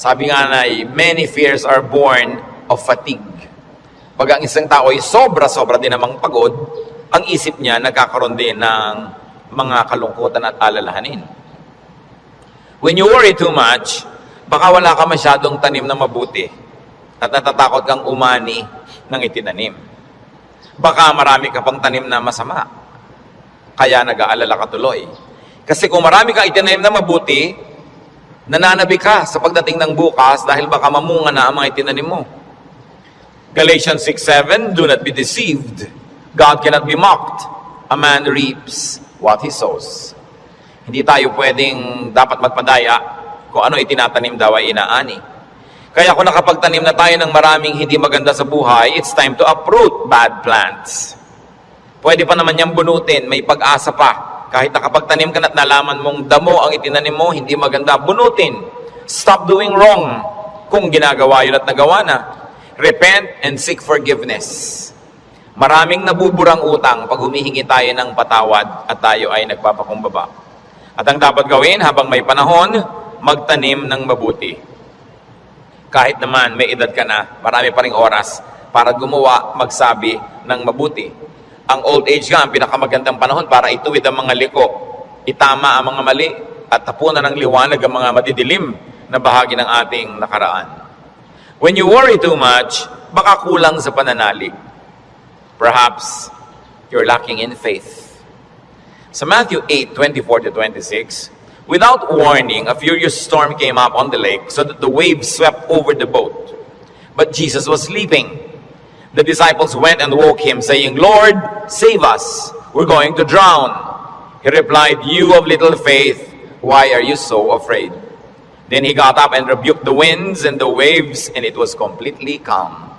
Sabi nga na, many fears are born of fatigue. Pag ang isang tao ay sobra-sobra din namang pagod, ang isip niya nagkakaroon din ng mga kalungkutan at alalahanin. When you worry too much, baka wala ka masyadong tanim na mabuti at natatakot kang umani ng itinanim. Baka marami ka pang tanim na masama, kaya nag-aalala ka tuloy. Kasi kung marami kang itinanim na mabuti, nananabi ka sa pagdating ng bukas dahil baka mamunga na ang mga itinanim mo. Galatians 6:7, do not be deceived. God cannot be mocked. A man reaps what he sows. Hindi tayo pwedeng dapat magpadaya kung ano itinatanim daw ay inaani. Kaya kung nakapagtanim na tayo ng maraming hindi maganda sa buhay, it's time to uproot bad plants. Pwede pa naman niyang bunutin, may pag-asa pa. Kahit nakapagtanim ka na't nalaman mong damo ang itinanim mo, hindi maganda, bunutin. Stop doing wrong kung ginagawa yun at nagawa na. Repent and seek forgiveness. Maraming nabuburang utang pag humihingi tayo ng patawad at tayo ay nagpapakumbaba. At ang dapat gawin habang may panahon, magtanim ng mabuti. Kahit naman may edad ka na, marami pa ring oras para gumawa, magsabi ng mabuti. Ang old age nga, ang pinakamagandang panahon para ituwid ang mga liko, itama ang mga mali, at tapunan ng liwanag ang mga madidilim na bahagi ng ating nakaraan. When you worry too much, baka kulang sa pananalig. Perhaps you're lacking in faith. Sa Matthew 8:24-26, without warning, a furious storm came up on the lake so that the waves swept over the boat. But Jesus was sleeping. The disciples went and woke him, saying, Lord, save us. We're going to drown. He replied, you of little faith, why are you so afraid? Then he got up and rebuked the winds and the waves, and it was completely calm.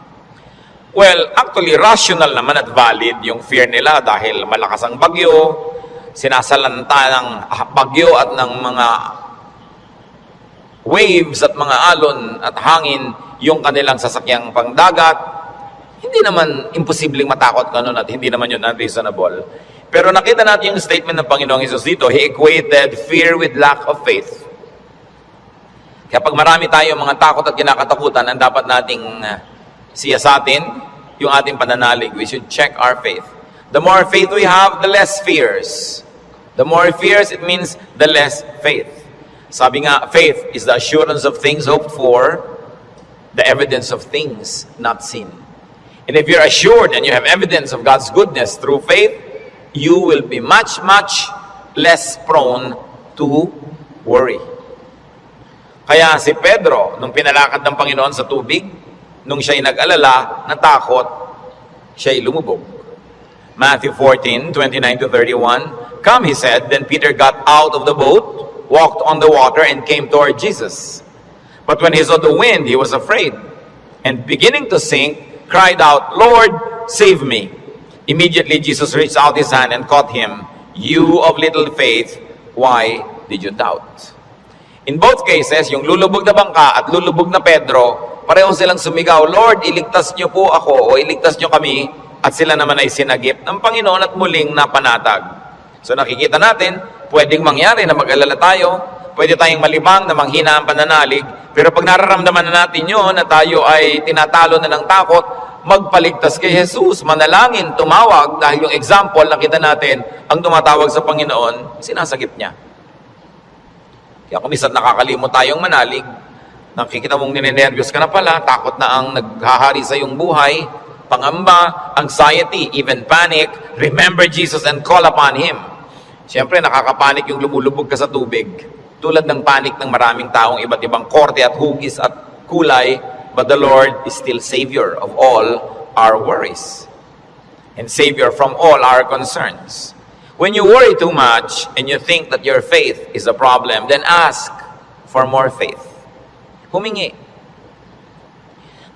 Well, actually, rational naman at valid yung fear nila dahil malakas ang bagyo, sinasalanta ng bagyo at ng mga waves at mga alon at hangin yung kanilang sasakyang pangdagat. Hindi naman imposibleng matakot ka nun at hindi naman yun unreasonable. Pero nakita natin yung statement ng Panginoong Hesus dito. He equated fear with lack of faith. Kaya pag marami tayo mga takot at kinakatakutan, ang dapat nating siyasatin yung ating pananalig. We should check our faith. The more faith we have, the less fears. The more fears, it means the less faith. Sabi nga, faith is the assurance of things hoped for, the evidence of things not seen. And if you're assured and you have evidence of God's goodness through faith, you will be much, much less prone to worry. Kaya si Pedro, nung pinalakad ng Panginoon sa tubig, nung siya'y nag-alala, natakot, siya'y lumubog. Matthew 14:29-31, come, he said. Then Peter got out of the boat, walked on the water, and came toward Jesus. But when he saw the wind, he was afraid, and beginning to sink, cried out, Lord, save me. Immediately Jesus reached out his hand and caught him. You of little faith, why did you doubt? In both cases, yung lulubog na bangka at lulubog na Pedro, pareho silang sumigaw, Lord, iligtas niyo po ako o iligtas niyo kami. At sila naman ay sinagip ng Panginoon at muling napanatag. So nakikita natin, pwedeng mangyari na mag-alala tayo, pwede tayong malibang na manghina ang pananalig, pero pag nararamdaman na natin yun, na tayo ay tinatalo na ng takot, magpaligtas kay Jesus, manalangin, tumawag, dahil yung example, nakita natin, ang tumatawag sa Panginoon, sinasagip niya. Kaya kung minsan nakakalimot tayong manalig, nakikita mong ninenervyos ka na pala, takot na ang naghahari sa iyong buhay, pangamba, anxiety, even panic, remember Jesus and call upon Him. Siyempre, nakakapanik yung lumulubog ka sa tubig. Tulad ng panik ng maraming taong iba't ibang korte at hugis at kulay, but the Lord is still Savior of all our worries and Savior from all our concerns. When you worry too much and you think that your faith is a problem, then ask for more faith. Humingi.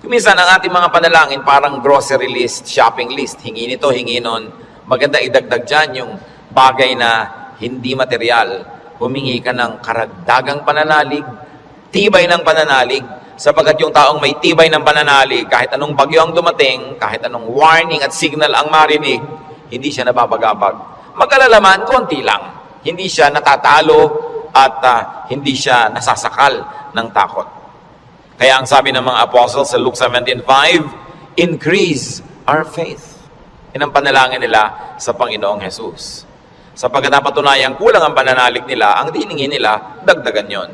Kuminsan ang ating mga panalangin parang grocery list, shopping list. Hingi nito, hingi nun. Maganda idagdag dyan yung bagay na hindi material. Humingi ka ng karagdagang pananalig, tibay ng pananalig, sapagkat yung taong may tibay ng pananalig, kahit anong bagyo ang dumating, kahit anong warning at signal ang marinig, hindi siya nababagabag. Mag-alala man, konti lang. Hindi siya natatalo at hindi siya nasasakal ng takot. Kaya ang sabi ng mga apostles sa Luke 17:5, increase our faith. Yan ang panalangin nila sa Panginoong Jesus. Sapagkat napatunayang kulang ang pananalig nila, ang diningin nila, dagdagan yon.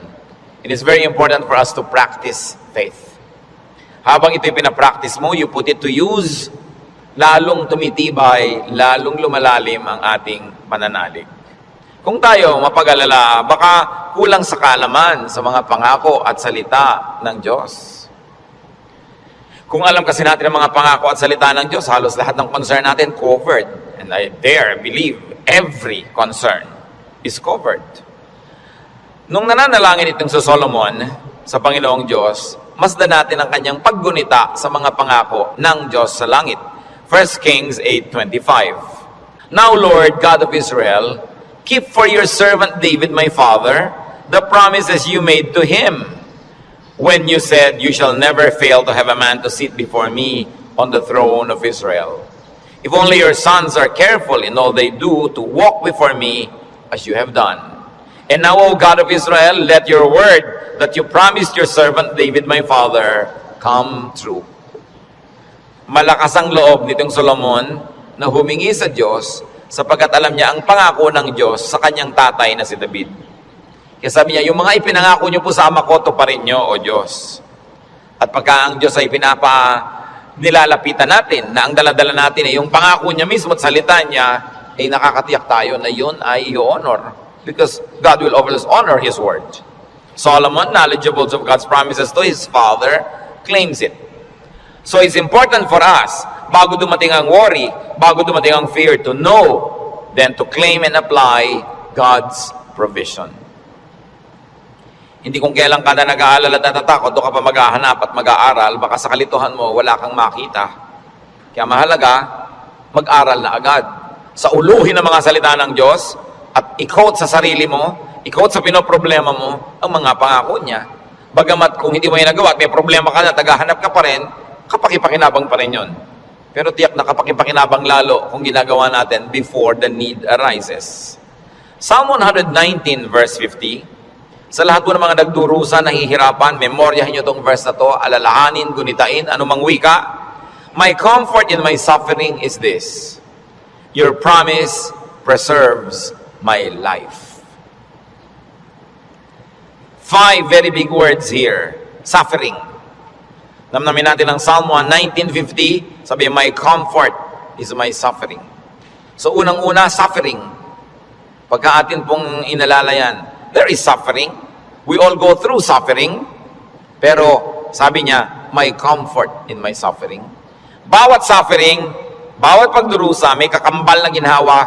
It is very important for us to practice faith. Habang ito'y pinapractice mo, you put it to use, lalong tumitibay, lalong lumalalim ang ating pananalig. Kung tayo mapag-alala, baka kulang sa kaalaman sa mga pangako at salita ng Diyos. Kung alam kasi natin ang mga pangako at salita ng Diyos, halos lahat ng concern natin covered. And I dare believe every concern is covered. Nung nananalangin itong sa Solomon, sa Panginoong Diyos, masdan natin ang kanyang paggunita sa mga pangako ng Diyos sa langit. 1 Kings 8:25. Now, Lord, God of Israel, keep for your servant David, my father, the promises you made to him when you said, you shall never fail to have a man to sit before me on the throne of Israel. If only your sons are careful in all they do to walk before me as you have done. And now, O God of Israel, let your word that you promised your servant David, my father, come true. Malakas ang loob nitong Solomon na humingi sa Diyos sapagkat alam niya ang pangako ng Diyos sa kanyang tatay na si David. Kaya sabi niya, yung mga ipinangako niyo po sa ama ko, tuparin niyo, O Diyos. At pagka ang Diyos ay nilalapitan natin, na ang daladala natin ay yung pangako niya mismo at salita niya, ay nakakatiyak tayo na yun ay i-honor. Because God will always honor His word. Solomon, knowledgeable of God's promises to his father, claims it. So it's important for us, bago dumating ang worry, bago dumating ang fear, to know, then to claim and apply God's provision. Hindi kung kailan ka na nag-aalala at natatakot, doon ka pa maghahanap at mag-aaral, baka sa kalituhan mo, wala kang makita. Kaya mahalaga, mag-aral na agad. Sa uluhin ng mga salita ng Diyos, at i-quote sa sarili mo, i-quote sa pinoproblema mo, ang mga pangako niya. Bagamat kung hindi mo yung nagawa at may problema ka na, tagahanap ka pa rin, kapakipakinabang pa rin yun. Pero tiyak na kapakipakinabang lalo kung ginagawa natin before the need arises. Psalm 119 verse 50, sa lahat po ng mga nagdurusa, nahihirapan, memoryahin nyo itong verse na to, alalahanin, gunitain, anumang wika. My comfort in my suffering is this: your promise preserves my life. 5 very big words here. Suffering. Namnamin natin ang Psalm 19:50, sabi, my comfort is my suffering. So unang-una, suffering. Pagka atin pong inalala yan, there is suffering. We all go through suffering. Pero sabi niya, my comfort in my suffering. Bawat suffering, bawat pagdurusa, may kakambal na ginhawa.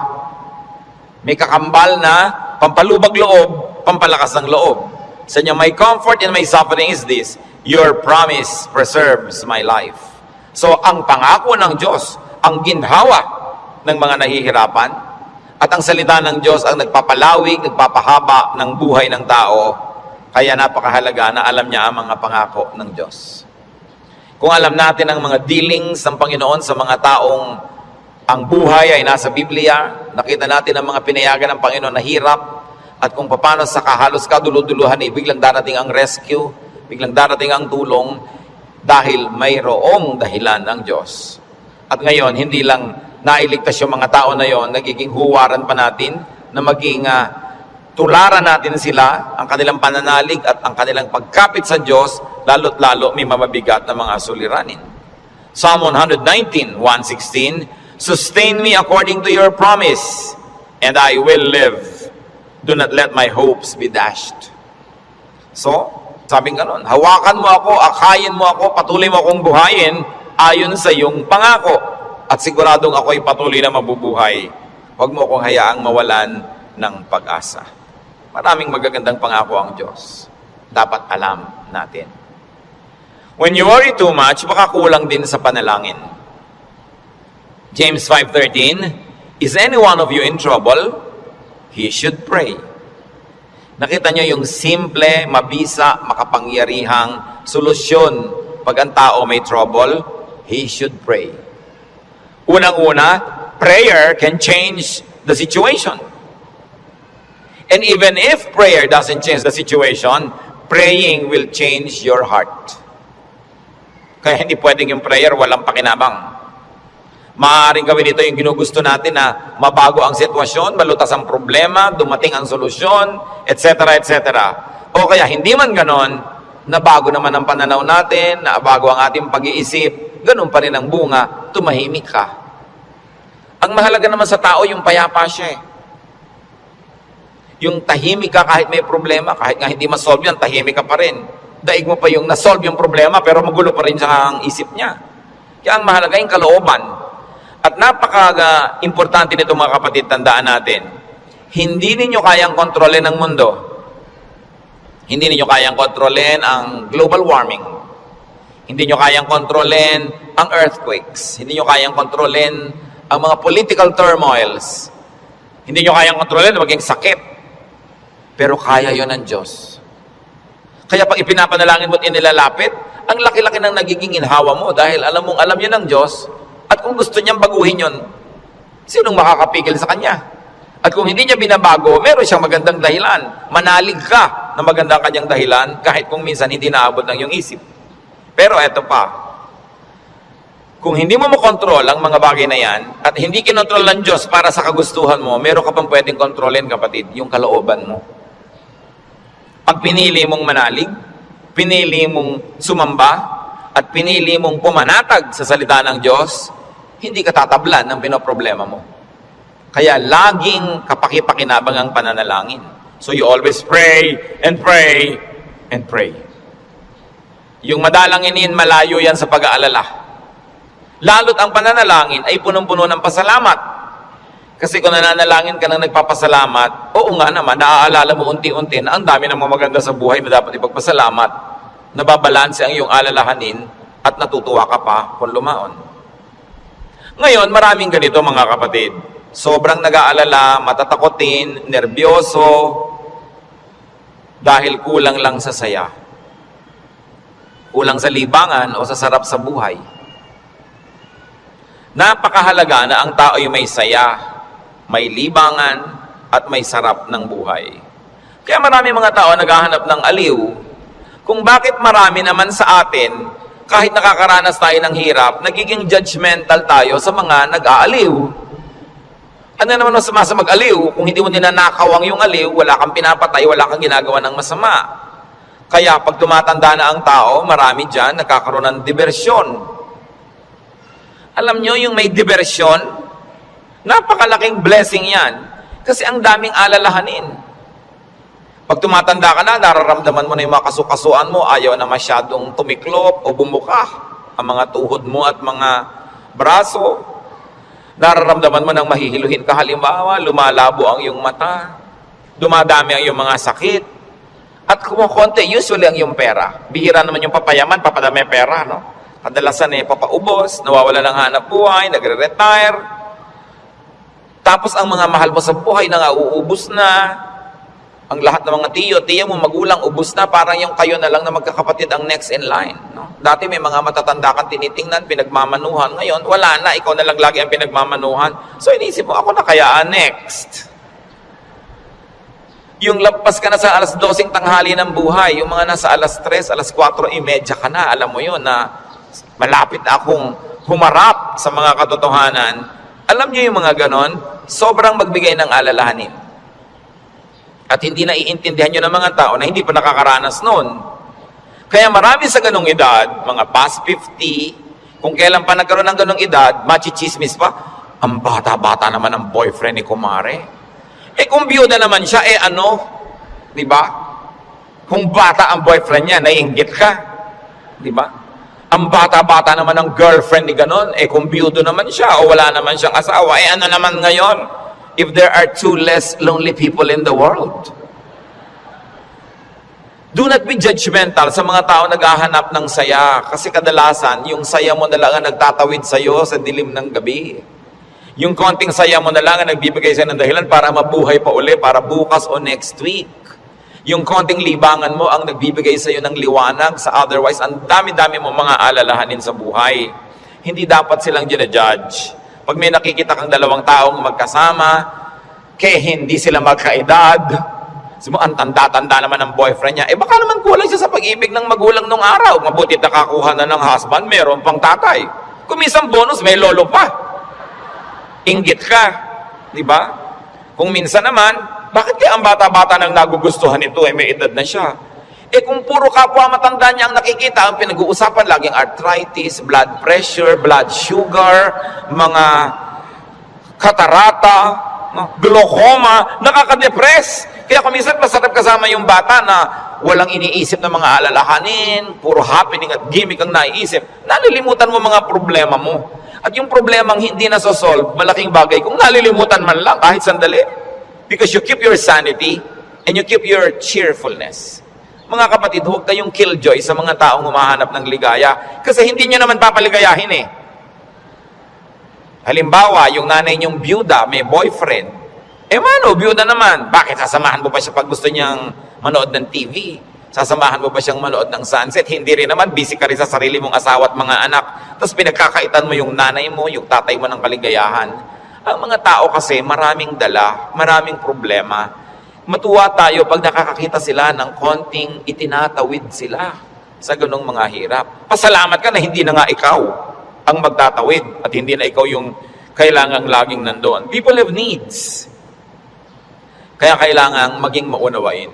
May kakambal na pampalubag loob, pampalakas ng loob. Sa niya, my comfort in my suffering is this: your promise preserves my life. So, ang pangako ng Diyos, ang ginhawa ng mga nahihirapan, at ang salita ng Diyos ang nagpapalawig, nagpapahaba ng buhay ng tao. Kaya napakahalaga na alam niya ang mga pangako ng Diyos. Kung alam natin ang mga dealings ng Panginoon sa mga taong ang buhay ay nasa Biblia, nakita natin ang mga pinayagan ng Panginoon na hirap, at kung paano sa kahalos kaduluduluhan ay biglang darating ang rescue, biglang darating ang tulong, dahil mayroong dahilan ng Diyos. At ngayon, hindi lang nailigtas yung mga tao na yon, nagiging huwaran pa natin na maging tularan natin sila, ang kanilang pananalig at ang kanilang pagkapit sa Diyos, lalo't lalo may mamabigat na mga suliranin. Psalm 119, 116, sustain me according to your promise, and I will live. Do not let my hopes be dashed. So, sabi nga nun, hawakan mo ako, akayin mo ako, patuloy mo akong buhayin ayon sa iyong pangako. At siguradong ako'y patuloy na mabubuhay. Huwag mo akong hayaang mawalan ng pag-asa. Maraming magagandang pangako ang Diyos. Dapat alam natin. When you worry too much, baka kulang din sa panalangin. James 5:13, is any one of you in trouble? He should pray. Nakita nyo yung simple, mabisa, makapangyarihang solusyon pag ang tao may trouble, he should pray. Unang-una, prayer can change the situation. And even if prayer doesn't change the situation, praying will change your heart. Kaya hindi pwedeng yung prayer walang pakinabang. Maaaring gawin ito yung ginugusto natin na mabago ang sitwasyon, malutas ang problema, dumating ang solusyon, etc. etc. O kaya hindi man ganon, nabago naman ang pananaw natin, nabago ang ating pag-iisip, ganun pa rin ang bunga, tumahimik ka. Ang mahalaga naman sa tao, yung payapa siya eh. Yung tahimik ka kahit may problema, kahit nga hindi masolve yan, tahimik ka pa rin. Daig mo pa yung nasolve yung problema, pero magulo pa rin siya ang isip niya. Kaya ang mahalaga yung kalooban. At napaka-importante nito mga kapatid, tandaan natin, hindi ninyo kayang kontrolin ang mundo. Hindi ninyo kayang kontrolin ang global warming. Hindi nyo kayang kontrolin ang earthquakes. Hindi nyo kayang kontrolin ang mga political turmoils. Hindi nyo kayang kontrolin na maging sakit. Pero kaya yon ng Diyos. Kaya pag ipinapanalangin mo at inilalapit, ang laki-laki ng nagiging inhawa mo dahil alam mong alam yan ng Diyos. At kung gusto niyang baguhin yon, sinong makakapigil sa Kanya? At kung hindi niya binabago, meron siyang magandang dahilan. Manalig ka na magandang kanyang dahilan kahit kung minsan hindi naabot ng iyong isip. Pero eto pa, kung hindi mo makontrol ang mga bagay na yan at hindi kinontrol ng Diyos para sa kagustuhan mo, meron ka pang pwedeng kontrolin, kapatid, yung kalooban mo. Pag pinili mong manalig, pinili mong sumamba, at pinili mong pumanatag sa salita ng Diyos, hindi ka tatablan ng pinoproblema mo. Kaya laging kapaki-pakinabang ang pananalangin. So you always pray and pray and pray. Yung madalanginin, malayo yan sa pag-aalala. Lalo't ang pananalangin ay punong-puno ng pasalamat. Kasi kung nananalangin ka nang nagpapasalamat, oo nga naman, naaalala mo unti-unti na ang dami ng mga maganda sa buhay na dapat ipagpasalamat. Nababalanse ang iyong alalahanin at natutuwa ka pa kung lumaon. Ngayon, maraming ganito mga kapatid. Sobrang nag-aalala, matatakotin, nerbyoso, dahil kulang lang sa saya. Kulang sa libangan o sa sarap sa buhay. Napakahalaga na ang tao ay may saya, may libangan, at may sarap ng buhay. Kaya marami mga tao naghahanap ng aliw kung bakit marami naman sa atin, kahit nakakaranas tayo ng hirap, nagiging judgmental tayo sa mga nag-aaliw. Ano naman ang sama sa mag-aliw? Kung hindi mo ninanakaw ang yung aliw, wala kang pinapatay, wala kang ginagawa ng masama. Kaya pag tumatanda na ang tao, marami dyan nagkakaroon ng diversyon. Alam nyo, yung may diversyon, napakalaking blessing yan. Kasi ang daming alalahanin. Pag tumatanda ka na, nararamdaman mo na yung mga kasukasuan mo, ayaw na masyadong tumiklop o bumuka ang mga tuhod mo at mga braso. Nararamdaman mo nang mahihiluhin ka, halimbawa, lumalabo ang iyong mata, dumadami ang iyong mga sakit, at kumukonti, usually ang iyong pera. Bihira naman yung papayaman, papadami pera, no? Kadalasan papaubos, nawawala ng hanap buhay, nagre-retire. Tapos ang mga mahal mo sa buhay na uubos na. Ang lahat ng mga tiyo mo, magulang, ubos na, parang yung kayo na lang na magkakapatid ang next in line. No? Dati may mga matatanda kang tinitingnan, pinagmamanuhan. Ngayon, wala na, ikaw na lang lagi ang pinagmamanuhan. So inisip mo, ako na kaya next. Yung lampas ka na sa alas 12 tanghali ng buhay, yung mga nasa alas 3, alas 4:30 ka na, alam mo yun na malapit akong humarap sa mga katotohanan. Alam niyo yung mga ganon, sobrang magbigay ng alalahanin. At hindi naiintindihan nyo ng mga tao na hindi pa nakakaranas noon. Kaya marami sa ganong edad, mga past 50, kung kailan pa nagkaroon ng ganong edad, machichismis pa, ang bata-bata naman ang boyfriend ni Kumare. Kung biyuda naman siya, ano? Diba? Kung bata ang boyfriend niya, naiinggit ka. Diba? Ang bata-bata naman ang girlfriend ni ganon, kung biyudo naman siya o wala naman siyang asawa, ano naman ngayon? If there are 2 less lonely people in the world. Do not be judgmental sa mga tao naghahanap ng saya. Kasi kadalasan, yung saya mo na lang ang nagtatawid sa'yo sa dilim ng gabi. Yung konting saya mo na lang ang nagbibigay sa'yo ng dahilan para mabuhay pa uli, para bukas o next week. Yung konting libangan mo ang nagbibigay sa'yo ng liwanag sa otherwise, ang dami-dami mo mga alalahanin sa buhay. Hindi dapat silang ginajudge. Pag may nakikita kang dalawang taong magkasama, kaya hindi sila magkaedad, Ang tanda-tanda naman ng boyfriend niya. Baka naman kulang siya sa pag-ibig ng magulang nung araw. Mabuti nakakuha na ng husband, meron pang tatay. Kung minsan bonus, may lolo pa. Inggit ka. Di ba? Kung minsan naman, bakit kaya ang bata-bata nang nagugustuhan ito may edad na siya? Kung puro kapwa matanda niya ang nakikita, ang pinag-uusapan laging arthritis, blood pressure, blood sugar, mga katarata, glaucoma, nakaka-depress. Kaya kung minsan masarap kasama yung bata na walang iniisip na mga alalahanin, puro happening at gimmick ang naiisip, nalilimutan mo mga problema mo. At yung problemang hindi nasosolve, malaking bagay kung nalilimutan man lang kahit sandali. Because you keep your sanity and you keep your cheerfulness. Mga kapatid, huwag kayong killjoy sa mga taong humahanap ng ligaya kasi hindi nyo naman papaligayahin Halimbawa, yung nanay niyong byuda, may boyfriend. Mano, byuda naman. Bakit sasamahan mo pa siya pag gusto niyang manood ng TV? Sasamahan mo pa siyang manood ng sunset? Hindi rin naman, busy ka rin sa sarili mong asawa at mga anak. Tapos pinagkakaitan mo yung nanay mo, yung tatay mo ng kaligayahan. Ang mga tao kasi maraming dala, maraming problema. Matuwa tayo pag nakakakita sila ng konting itinatawid sila sa ganong mga hirap. Pasalamat ka na hindi na nga ikaw ang magtatawid at hindi na ikaw yung kailangang laging nandoon. People have needs. Kaya kailangang maging maunawain.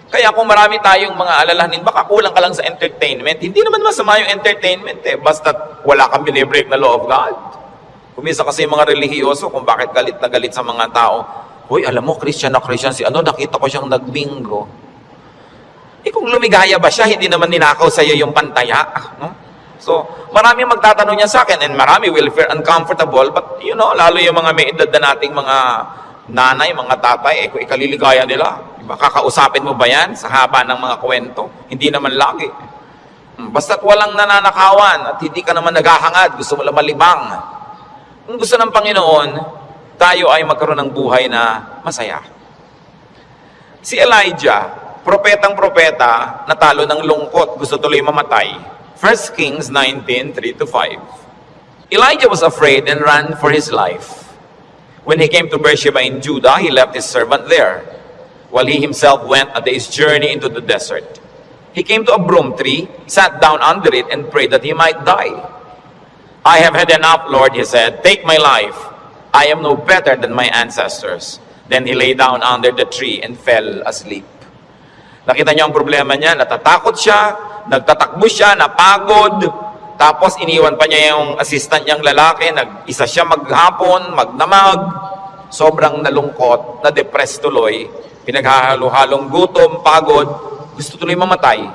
Kaya kung marami tayong mga alalahanin, baka kulang ka lang sa entertainment. Hindi naman masama yung entertainment basta wala kang binibreak na law of God. Kumisa kasi yung mga relihiyoso kung bakit galit na galit sa mga tao. Hoy, alam mo, Christian na Christian si nakita ko siyang nagbingo. Kung lumigaya ba siya, hindi naman ninakaw sa iyo yung pantaya. No? So, marami magtatanong niya sa akin and marami will feel uncomfortable but lalo yung mga may edad na nating mga nanay, mga tatay, kung ikaliligaya nila, diba? Kakausapin mo ba yan sa haba ng mga kwento? Hindi naman lagi. Basta't walang nananakawan at hindi ka naman naghahangad, gusto mo lang malibang. Kung gusto ng Panginoon, tayo ay magkaroon ng buhay na masaya. Si Elijah, propetang-propeta, natalo ng lungkot, gusto tuloy mamatay. 1 Kings 19:3-5. Elijah was afraid and ran for his life. When he came to Beersheba in Judah, he left his servant there, while he himself went a day's journey into the desert. He came to a broom tree, sat down under it, and prayed that he might die. I have had enough, Lord, he said. Take my life. I am no better than my ancestors. Then he lay down under the tree and fell asleep. Nakita niyo ang problema niya, natatakot siya, nagtatakbo siya, napagod, tapos iniwan pa niya yung assistant niyang lalaki, nag-isa siya maghapon, magdamag, sobrang nalungkot, na-depressed tuloy, pinaghahalo-halong gutom, pagod, gusto tuloy mamatay.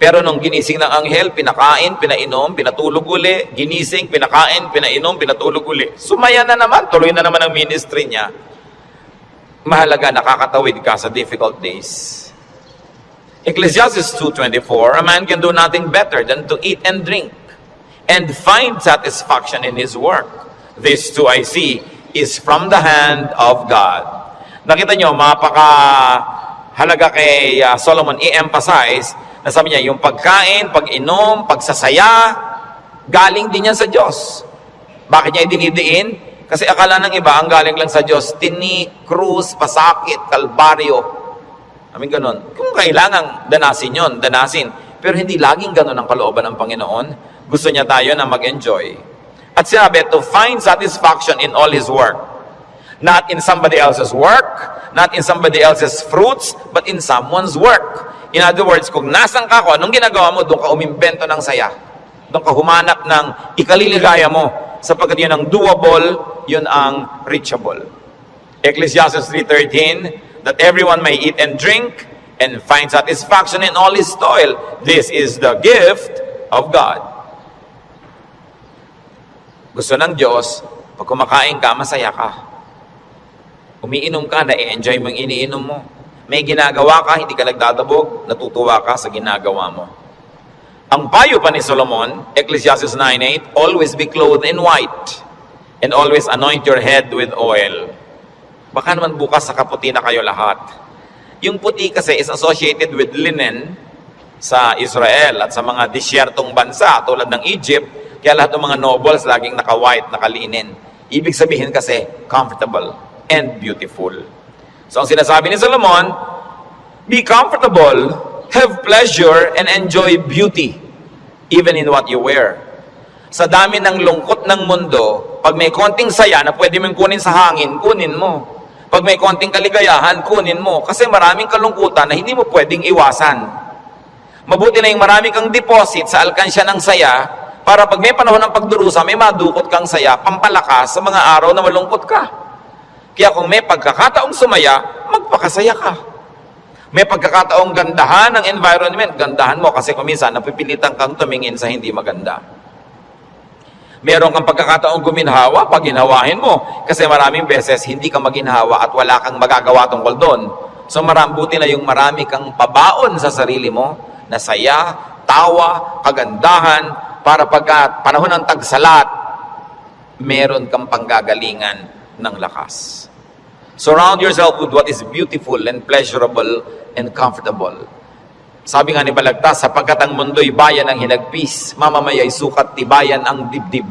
Pero nung ginising ng anghel, pinakain, pinainom, pinatulog uli, ginising, pinakain, pinainom, pinatulog uli. Sumaya na naman, tuloy na naman ang ministry niya. Mahalaga, nakakatawid ka sa difficult days. Ecclesiastes 2:24, a man can do nothing better than to eat and drink and find satisfaction in his work. This too I see is from the hand of God. Nakita nyo, mapaka-halaga kay Solomon i-emphasize na sabi niya, yung pagkain, pag-inom, pagsasaya, galing din yan sa Diyos. Bakit niya idinidiin? Kasi akala ng iba, ang galing lang sa Diyos, tinik, krus, pasakit, kalbaryo. Ganun. Kung kailangang danasin yon, danasin. Pero hindi laging ganun ang kalooban ng Panginoon. Gusto niya tayo na mag-enjoy. At sinabi, to find satisfaction in all His work. Not in somebody else's work, not in somebody else's fruits, but in someone's work. In other words, kung nasan ka ko, anong ginagawa mo, doon ka umimbento ng saya. Doon ka humanap ng ikaliligaya mo. Sapagkat yun ang doable, yun ang reachable. Ecclesiastes 3:13, that everyone may eat and drink and find satisfaction in all his toil. This is the gift of God. Gusto ng Diyos, pag kumakain ka, masaya ka. Umiinom ka, na-enjoy mo yung iniinom mo. May ginagawa ka, hindi ka nagdadabog, natutuwa ka sa ginagawa mo. Ang payo pa ni Solomon, Ecclesiastes 9:8, always be clothed in white and always anoint your head with oil. Baka naman bukas sa kaputi na kayo lahat. Yung puti kasi is associated with linen sa Israel at sa mga disyertong bansa tulad ng Egypt, kaya lahat ng mga nobles laging naka-white, naka-linen. Ibig sabihin kasi, comfortable and beautiful. So ang sinasabi ni Solomon, be comfortable, have pleasure, and enjoy beauty, even in what you wear. Sa dami ng lungkot ng mundo, pag may konting saya na pwede mong kunin sa hangin, kunin mo. Pag may konting kaligayahan, kunin mo. Kasi maraming kalungkutan na hindi mo pwedeng iwasan. Mabuti na yung marami kang deposit sa alkansya ng saya, para pag may panahon ng pagdurusa, may madukot kang saya, pampalakas sa mga araw na malungkot ka. Kaya kung may pagkakataong sumaya, magpakasaya ka. May pagkakataong gandahan ng environment, gandahan mo kasi kung minsan napipilitan kang tumingin sa hindi maganda. Meron kang pagkakataong guminhawa, pag ginhawahin mo. Kasi maraming beses hindi ka maginhawa at wala kang magagawa tungkol doon. So marambuti na yung marami kang pabaon sa sarili mo na saya, tawa, kagandahan, para pagka panahon ng tagsalat, meron kang panggagalingan ng lakas. Surround yourself with what is beautiful and pleasurable and comfortable. Sabi nga ni Balagtas, sapagkat ang mundo'y bayan ng hinagpis, mamamaya'y sukat tibayan ang dibdib.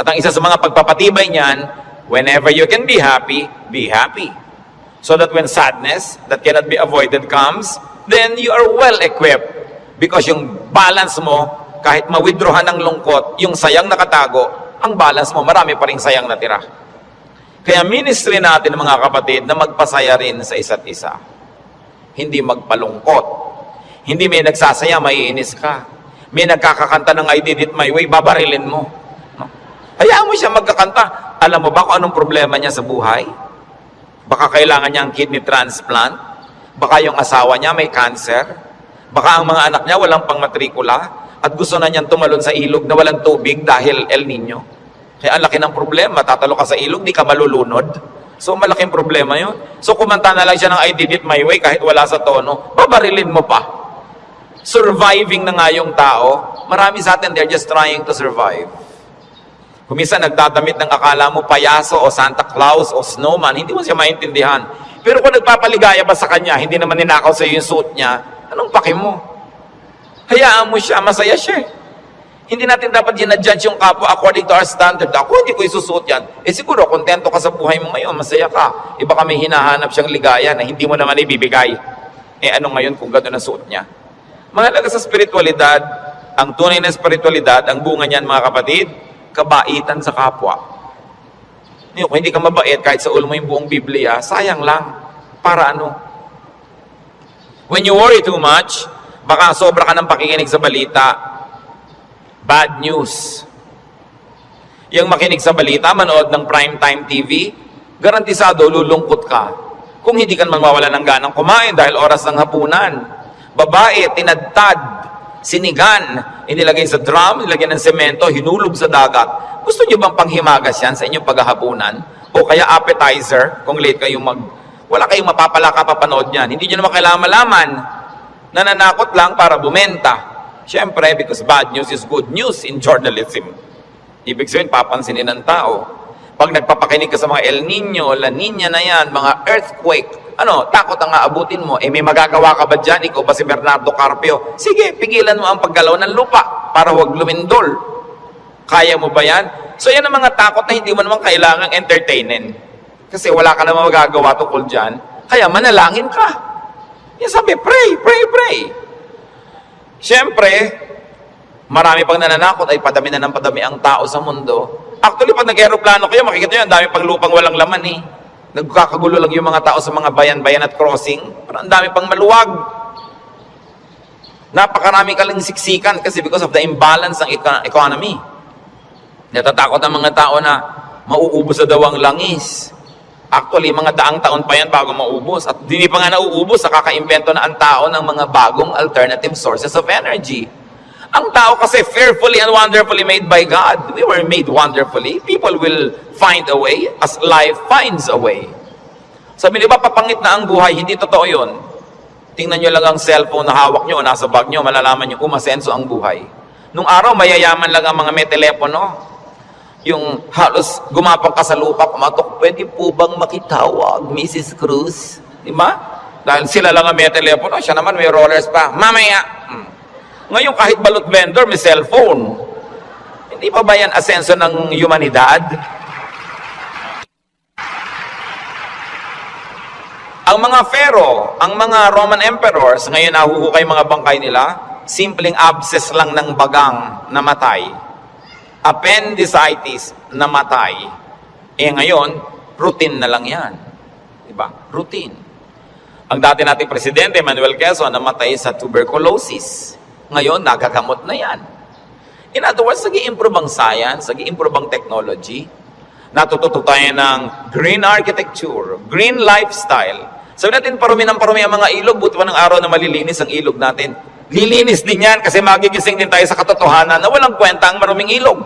At ang isa sa mga pagpapatibay niyan, whenever you can be happy, be happy. So that when sadness that cannot be avoided comes, then you are well equipped. Because yung balance mo, kahit ma-withdrawhan ng lungkot, yung sayang nakatago, ang balance mo, marami pa rin sayang natira. Kaya ministry natin, mga kapatid, na magpasaya rin sa isa't isa. Hindi magpalungkot. Hindi may nagsasaya, maiinis ka. May nagkakakanta ng I did it my way, babarilin mo. No? Hayaan mo siya magkakanta. Alam mo ba kung anong problema niya sa buhay? Baka kailangan niya ang kidney transplant. Baka yung asawa niya may cancer. Baka ang mga anak niya walang pangmatrikula. At gusto na niyang tumalon sa ilog na walang tubig dahil El Nino. Kaya ang laki ng problema. Tatalo ka sa ilog, di ka malulunod. So malaking problema yun. So kumanta na lang siya ng I did it my way kahit wala sa tono, babarilin mo pa. Surviving na nga yung tao. Marami sa atin, they're just trying to survive. Kung minsan nagdadamit ng akala mo payaso o Santa Claus o snowman, hindi mo siya maintindihan. Pero kung nagpapaligaya pa sa kanya, hindi naman ninakaw sa iyo yung suit niya, anong paki mo? Hayaan mo siya, masaya siya. Hindi natin dapat ginadjudge yung kapwa according to our standard. Ako, hindi ko isusuot yan. Eh siguro, kontento ka sa buhay mo ngayon, masaya ka. Iba ka may hinahanap siyang ligaya na hindi mo naman ibibigay. Eh ano ngayon kung gano'n ang suot niya? Mahalaga sa spiritualidad, ang tunay na spiritualidad, ang bunga niyan mga kapatid, kabaitan sa kapwa. Kung hindi ka mabait, kahit sa ulo mo yung buong Biblia, sayang lang. Para ano? When you worry too much, baka sobra ka ng pakikinig sa balita. Bad news. Yung makinig sa balita, manood ng primetime TV, garantisado lulungkot ka. Kung hindi ka mawawala ng ganang kumain dahil oras ng hapunan. Babae, tinadtad, sinigan, inilagay sa drum, nilagyan ng semento, hinulog sa dagat. Gusto niyo bang panghimagas yan sa inyong paghahapunan? O kaya appetizer, kung late kayong wala kayong mapapala kapapanood niyan. Hindi niyo naman kailangan malaman. Nananakot lang para bumenta. Siyempre, because bad news is good news in journalism. Ibig sabihin, papansinin ng tao. Pag nagpapakinig ka sa mga El Nino, La Nina na yan, mga earthquake, takot ang aabutin mo. Eh, may magagawa ka ba dyan? Ikaw ba si Bernardo Carpio? Sige, pigilan mo ang paggalaw ng lupa para huwag lumindol. Kaya mo ba yan? So, yan ang mga takot na hindi mo naman kailangang entertainin. Kasi wala ka naman magagawa tungkol dyan. Kaya manalangin ka. Yan sabi, pray, pray, pray. Siyempre, marami pang nananakot ay padami na ng padami ang tao sa mundo. Actually, pag nag-aeroplano kayo, makikita nyo, ang dami pang lupang walang laman eh. Nagkakagulo lang yung mga tao sa mga bayan-bayan at crossing. Parang ang dami pang maluwag. Napakarami ka lang siksikan kasi because of the imbalance ng economy. Natatakot ang mga tao na mauubos sa daw ang langis. Actually, mga daang taon pa yan bago maubos. At hindi pa nga nauubos, nakaka-invento na ang tao ng mga bagong alternative sources of energy. Ang tao kasi fearfully and wonderfully made by God. We were made wonderfully. People will find a way as life finds a way. Sabi niyo ba, papangit na ang buhay? Hindi totoo yun. Tingnan nyo lang ang cellphone na hawak nyo o nasa bag nyo, malalaman nyo umasenso ang buhay. Nung araw, mayayaman lang ang mga may telepono. Yung halos gumapang ka sa lupa, kumatok, pwede po bang makitawag, Mrs. Cruz? Diba? Dahil sila lang ang may telepono, siya naman may rollers pa. Mamaya! Ngayon, kahit balot vendor, may cellphone. Hindi pa ba yan asenso ng humanidad? Ang mga pharaoh, ang mga Roman emperors, ngayon nahuhukay mga bangkay nila, simpleng abscess lang ng bagang namatay. Appendicitis namatay. Ngayon, routine na lang yan. Diba? Routine. Ang dati nating presidente, Manuel Quezon, namatay sa tuberculosis. Ngayon, nagagamot na yan. In other words, nag-i-improve ang science, nag-i-improve ang technology, natututo tayo ng green architecture, green lifestyle. Sabi natin, parumi ng parumi ang mga ilog, buti pa ng araw na malilinis ang ilog natin. Lilinis din yan kasi magigising din tayo sa katotohanan na walang kwenta ang maruming ilog.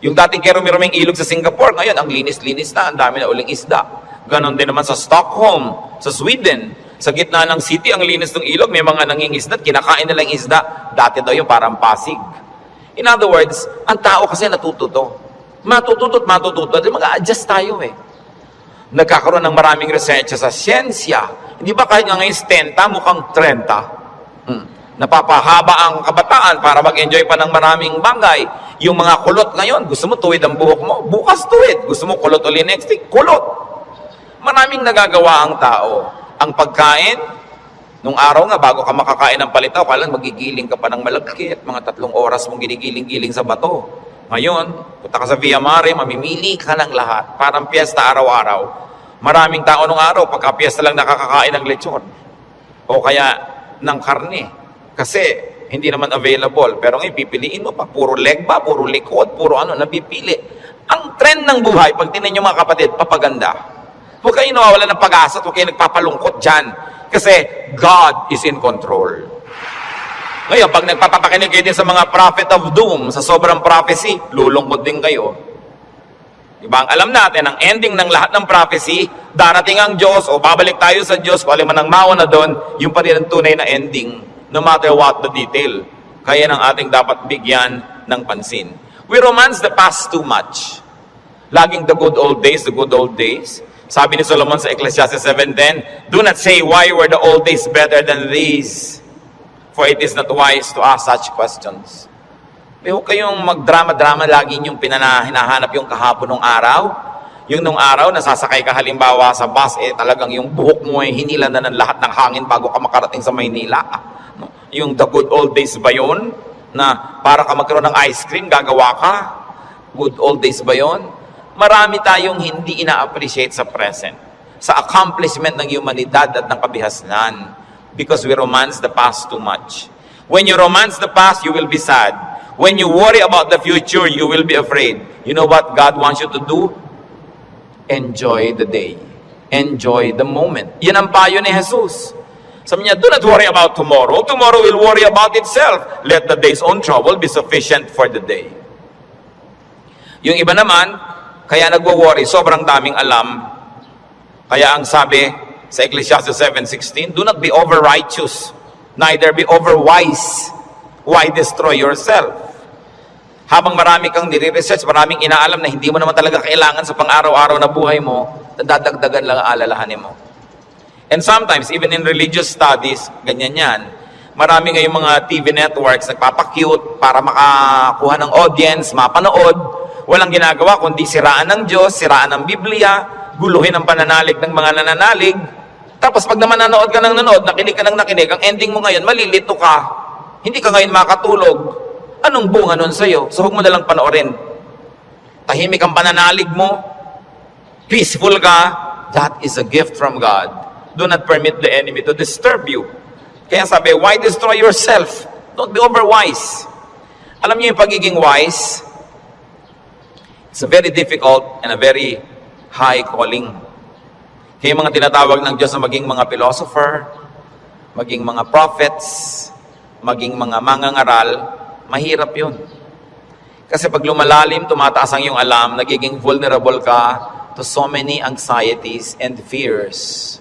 Yung dating kerumi-ruming ilog sa Singapore, ngayon, ang linis-linis na, ang dami na uling isda. Ganon din naman sa Stockholm, sa Sweden. Sa gitna ng city, ang linis ng ilog, may mga nangingisda, kinakain nilang isda. Dati daw yung parang Pasig. In other words, ang tao kasi natututo. Matututo, mag-a-adjust tayo eh. Nagkakaroon ng maraming research sa siyensya. Hindi ba kahit nga ngayon 10, mukhang 30? Napapahaba ang kabataan para mag-enjoy pa ng maraming bagay. Yung mga kulot ngayon, gusto mo tuwid ang buhok mo, bukas tuwid. Gusto mo kulot ulit next week, kulot. Maraming nagagawa ang tao. Ang pagkain, nung araw nga, bago ka makakain ng palitaw, kailan magigiling ka pa ng malagkit, mga 3 oras mong ginigiling-giling sa bato. Ngayon, punta ka sa Via Mare, mamimili ka ng lahat. Parang piyesta araw-araw. Maraming tao nung araw, pagka piyesta lang nakakakain ng lechon. O kaya ng karne. Kasi hindi naman available. Pero ngayon, pipiliin mo pa. Puro leg ba, puro likod, puro napipili. Ang trend ng buhay, pag tinan nyo mga kapatid, papaganda. Huwag kayo nawawala ng pag-asa at huwag kayo nagpapalungkot dyan. Kasi God is in control. Ngayon, pag nagpapapakinig kayo din sa mga prophet of doom, sa sobrang prophecy, lulungkot din kayo. Diba? Ang alam natin, ang ending ng lahat ng prophecy, darating ang Diyos o babalik tayo sa Diyos, kung alin man ang mawa na doon, yung pa rin ang tunay na ending, no matter what the detail. Kaya nang ating dapat bigyan ng pansin. We romance the past too much. Laging the good old days, the good old days. Sabi ni Solomon sa Ecclesiastes 7:10, do not say, why were the old days better than these? For it is not wise to ask such questions. Huwag kayong magdrama-drama lagi yung hinahanap yung kahapon ng araw. Yung nung araw, nasasakay ka halimbawa sa bus, talagang yung buhok mo ay hinila na ng lahat ng hangin bago ka makarating sa Maynila. Yung the good old days ba yun? Na para ka magkaroon ng ice cream, gagawa ka? Good old days ba yun? Marami tayong hindi ina-appreciate sa present. Sa accomplishment ng humanidad at ng kabihasnan. Because we romance the past too much. When you romance the past, you will be sad. When you worry about the future, you will be afraid. You know what God wants you to do? Enjoy the day. Enjoy the moment. Yan ang payo ni Jesus. Sabi niya, do not worry about tomorrow. Tomorrow will worry about itself. Let the day's own trouble be sufficient for the day. Yung iba naman, kaya nagwo-worry, sobrang daming alam. Kaya ang sabi sa Ecclesiastes 7:16, do not be over-righteous, neither be over-wise. Why destroy yourself? Habang marami kang nire-research, maraming inaalam na hindi mo naman talaga kailangan sa pang-araw-araw na buhay mo, dadagdagan lang ang alalahanin mo. And sometimes, even in religious studies, ganyan yan. Marami ngayong mga TV networks nagpapakute para makakuha ng audience, mapanood. Walang ginagawa kundi siraan ng Diyos, siraan ng Biblia, guluhin ang pananalig ng mga nananalig. Tapos pag naman nanood ka ng nanood, nakinig ka ng nakinig, ang ending mo ngayon, malilito ka. Hindi ka ngayon makatulog. Anong bunga nun sa'yo? So huwag mo nalang panoorin. Tahimik ang pananalig mo. Peaceful ka. That is a gift from God. Do not permit the enemy to disturb you. Kaya sabi, why destroy yourself? Don't be overwise. Alam niyo yung pagiging wise, it's a very difficult and a very high calling. Kaya mga tinatawag ng Diyos na maging mga philosopher, maging mga prophets, maging mga mangangaral, mahirap yun. Kasi pag lumalalim, tumataas ang iyong alam, nagiging vulnerable ka to so many anxieties and fears.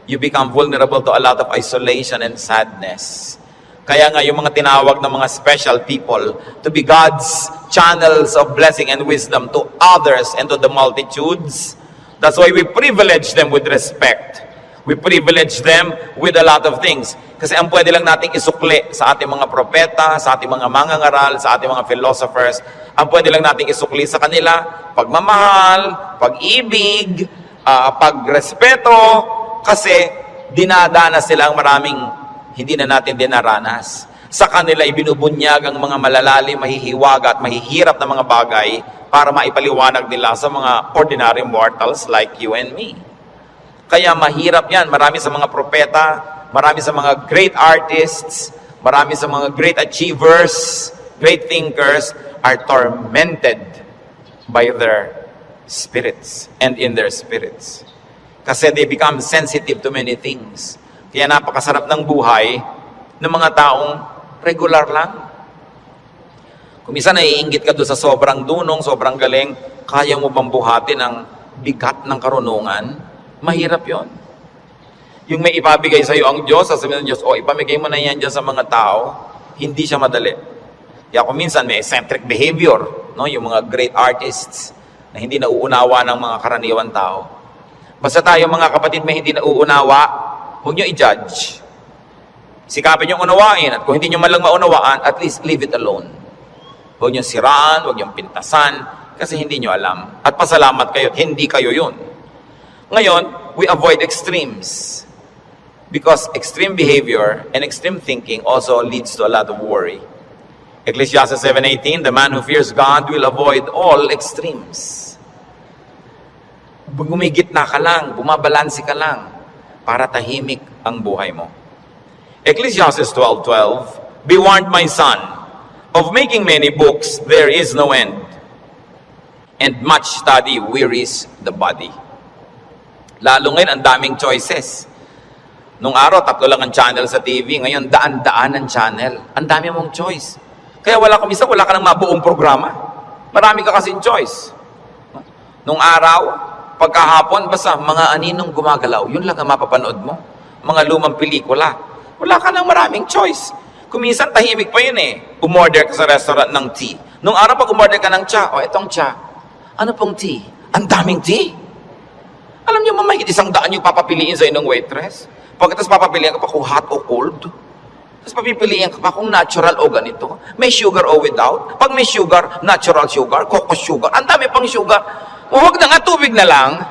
You become vulnerable to a lot of isolation and sadness. Kaya nga yung mga tinawag ng mga special people to be God's channels of blessing and wisdom to others and to the multitudes. That's why we privilege them with respect. We privilege them with a lot of things. Kasi ang pwede lang nating isukli sa ating mga propeta, sa ating mga mangangaral, sa ating mga philosophers, ang pwede lang nating isukli sa kanila, pagmamahal, pag-ibig, pagrespeto, Kasi dinadanas nila ang maraming hindi na natin dinaranas. Sa kanila ibinubunyag ang mga malalalim, mahihiwaga at mahihirap na mga bagay para maipaliwanag nila sa mga ordinary mortals like you and me. Kaya mahirap yan. Marami sa mga propeta, marami sa mga great artists, marami sa mga great achievers, great thinkers are tormented by their spirits and in their spirits. Kasi they become sensitive to many things. Kaya napakasarap ng buhay ng mga taong regular lang. Kung minsan naiinggit ka doon sa sobrang dunong, sobrang galing, kaya mo bang buhatin ang bigat ng karunungan? Mahirap yon. Yung may ipabigay sa iyo ang Diyos, sasabihin ng Diyos, ipamigay mo na yan dyan sa mga tao, hindi siya madali. Kaya kung minsan may eccentric behavior, no? Yung mga great artists na hindi nauunawa ng mga karaniwan tao. Basta tayo mga kapatid may hindi nauunawa, huwag nyo i-judge. Sikapin nyo unawain, at kung hindi nyo man lang maunawaan, at least leave it alone. Huwag nyo siraan, huwag nyo pintasan, kasi hindi nyo alam. At pasalamat kayo, hindi kayo yun. Ngayon, we avoid extremes. Because extreme behavior and extreme thinking also leads to a lot of worry. Ecclesiastes 7:18, the man who fears God will avoid all extremes. Gumigitna ka lang, bumabalansi ka lang, para tahimik ang buhay mo. Ecclesiastes 12:12, be warned, my son, of making many books there is no end, and much study wearies the body. Lalo ngayon, ang daming choices. Nung araw, 3 lang ang channel sa TV. Ngayon, daan-daan ang channel. Ang dami mong choice. Kaya wala ka ng mabuong programa. Marami ka kasing choice. Nung araw, pagkahapon, basta mga aninong gumagalaw, yun lang ang mapapanood mo. Mga lumang pelikula. Wala ka ng maraming choice. Kuminsan, tahimik pa yun eh. Umorder ka sa restaurant ng tea. Nung araw, pag umorder ka ng cha, itong cha. Ano pong tea? Ang daming tea. Alam niyo, mamahit 100 yung papapiliin sa inong waitress. Pagkatapos papapiliin ka pa kung hot o cold. Tapos papipiliin ka pa kung natural o ganito. May sugar o without. Pag may sugar, natural sugar, coco sugar. Ang dami pang sugar. Huwag na nga, tubig na lang.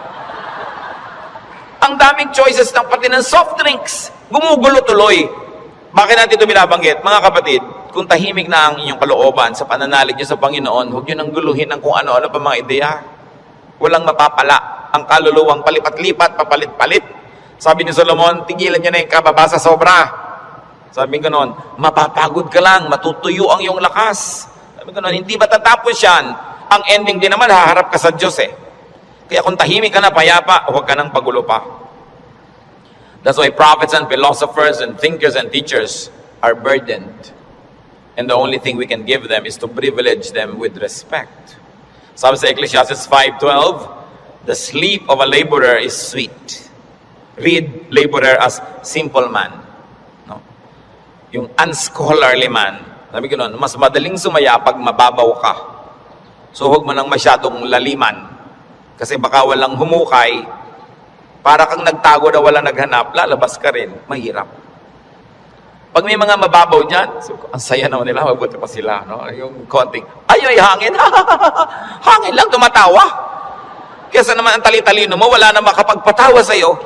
Ang daming choices ng pati ng soft drinks. Gumugulo tuloy. Bakit natin ito binabanggit? Mga kapatid, kung tahimik na ang inyong kalooban sa pananalig niyo sa Panginoon, huwag niyo nang guluhin ng kung ano-ano pa mga ideya. Walang mapapala. Ang kaluluwang palipat-lipat, papalit-palit. Sabi ni Solomon, tigilan niyo na yung kababasa sobra. Sabi ko noon, mapapagod ka lang, matutuyo ang iyong lakas. Sabi ko noon, hindi ba tatapos yan? Ang ending din naman, haharap ka sa Diyos eh. Kaya kung tahimik ka na, payapa, huwag ka nang pagulo pa. That's why prophets and philosophers and thinkers and teachers are burdened. And the only thing we can give them is to privilege them with respect. Sabi sa Ecclesiastes 5:12, the sleep of a laborer is sweet. Read laborer as simple man. No? Yung unscholarly man, sabi ko noon, mas madaling sumaya pag mababaw ka. So huwag mo nang masyadong laliman. Kasi baka walang humukay, para kang nagtago na wala naghanap, lalabas ka rin, mahirap. Pag may mga mababaw dyan, so, ang saya naman nila, mabuti pa sila. No? Yung konting, ay hangin, hangin lang, tumatawa. Kesa naman ang tali-talino mo, wala na makapagpatawa sa'yo,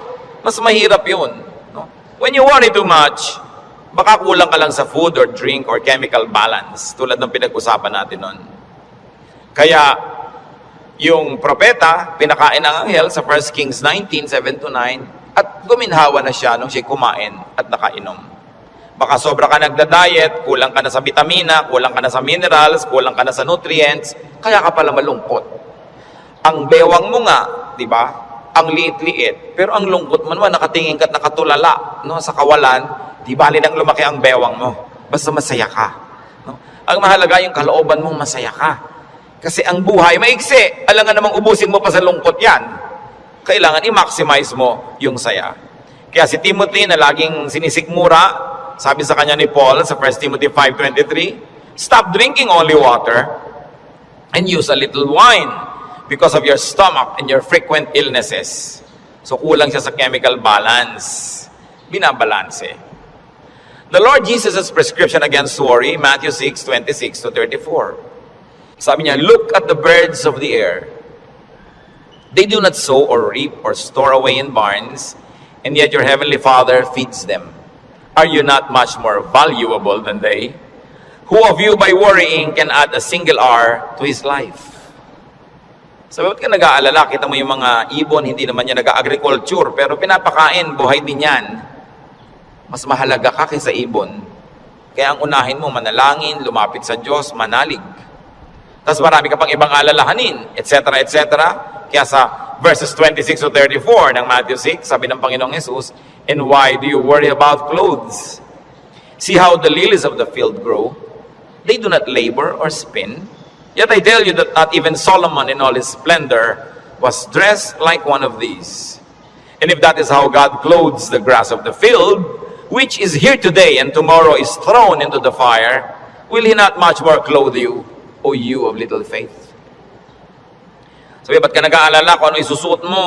mas mahirap yun. No? When you worry too much, baka kulang ka lang sa food or drink or chemical balance, tulad ng pinag-usapan natin nun. Kaya, yung propeta, pinakain ng anghel sa 1 Kings 19:7-9, at guminhawa na siya nung siya kumain at nakainom. Baka sobra ka nagda-diet, kulang ka na sa vitamina, kulang ka na sa minerals, kulang ka na sa nutrients, kaya ka pala malungkot. Ang bewang mo nga, di ba? Ang liit-liit, pero ang lungkot mo naman, nakatingin ka at nakatulala, no, sa kawalan, di bali nang lumaki ang bewang mo. Basta masaya ka. No? Ang mahalaga yung kalooban mong masaya ka. Kasi ang buhay maigsi. Alangan namang ubusin mo pa sa lungkot yan. Kailangan i-maximize mo yung saya. Kaya si Timothy na laging sinisikmura, sabi sa kanya ni Paul sa 1 Timothy 5:23, stop drinking only water and use a little wine because of your stomach and your frequent illnesses. So kulang siya sa chemical balance. Binabalanse. The Lord Jesus' prescription against worry, Matthew 6:26-34. Sabi niya, look at the birds of the air. They do not sow or reap or store away in barns, and yet your heavenly Father feeds them. Are you not much more valuable than they? Who of you by worrying can add a single hour to his life? So, bakit ka nag-aalala? Kita mo yung mga ibon, hindi naman yan nag-agriculture, pero pinapakain, buhay din yan. Mas mahalaga ka kaysa ibon. Kaya ang unahin mo, manalangin, lumapit sa Diyos, manalig. Tapos marami ka pang ibang alalahanin, etc., etc. Kaya sa verses 26 to 34 ng Matthew 6, sabi ng Panginoong Jesus, "And why do you worry about clothes? See how the lilies of the field grow. They do not labor or spin. Yet I tell you that not even Solomon in all his splendor was dressed like one of these. And if that is how God clothes the grass of the field, which is here today and tomorrow is thrown into the fire, will He not much more clothe you, O you of little faith?" Sabi, ba't ka nag-aalala kung ano isusuot mo?